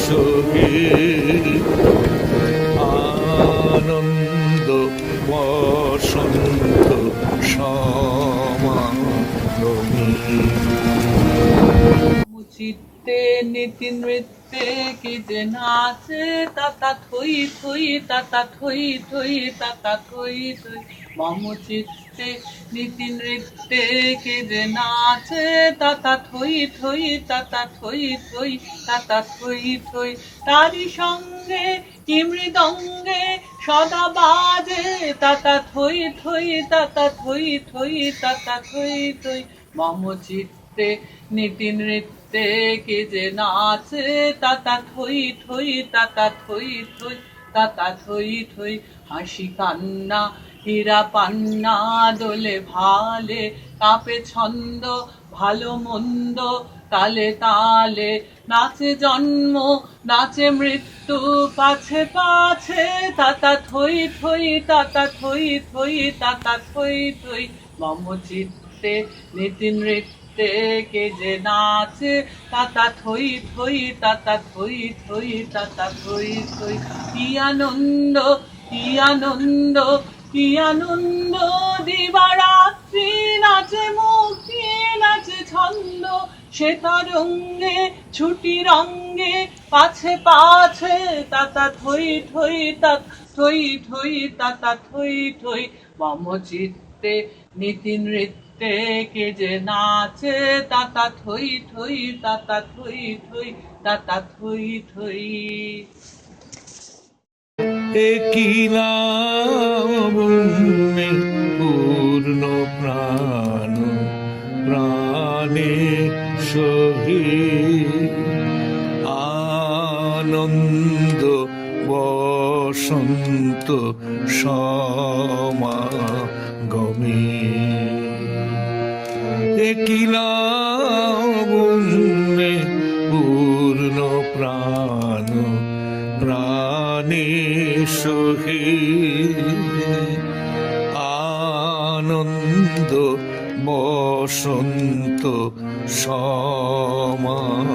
সহিত আনন্দ বসন্ত সমাগমী। চিত্তে নীতি নৃত্যে কি যে নাচে তাতা থই থই তাতা থই থই তাতা থই থই। মম চিত্তে নীতি নৃত্যে কি যে নাচে তাতা থই থই তাতা থই থই তাতা থই থই। তারি সঙ্গে কি মৃদঙ্গে সদা বাজে তাতা থই থই তাতা থই থই তাতা থই থই। মম চিত্তে নীতি নৃত্যে কে যে নাচে তাতা থই থই তাতা থই থই তাতা থই থই। হাসি কান্না হীরা পান্না দোলে ভালে কাঁপে ছন্দ ভালো মন্দ তালে তালে। নাচে জন্ম নাচে মৃত্যু পাছে পাছে তাতা থই থই তাতা থই থই তাতা থই থই। মম চিত্তে নীতি নৃত্যে কে যে নাচে তাতা থই থই তাতা থই থই তাতা থই থই। কি আনন্দ কি আনন্দ কি আনন্দ দিবারাত্রি নাচে মুক্তি নাচে ছন্দ। সে তরঙ্গে ছুটি রঙ্গে পাছে পাছে তাতা থই থই তাতা থই থই তাতা থই থই। মম চিত্তে নীতি নৃত্যে কে যে নাচে তাতা থই থই তাতা থই থই তাতা থই থই। একই লাবণ্যে পূর্ণ প্রাণ প্রাণে সহিত আনন্দ বসন্ত সমাগমী। একই লাবণ্যে পূর্ণ প্রাণ প্রাণে সহিত আনন্দ বসন্ত সমাগমী।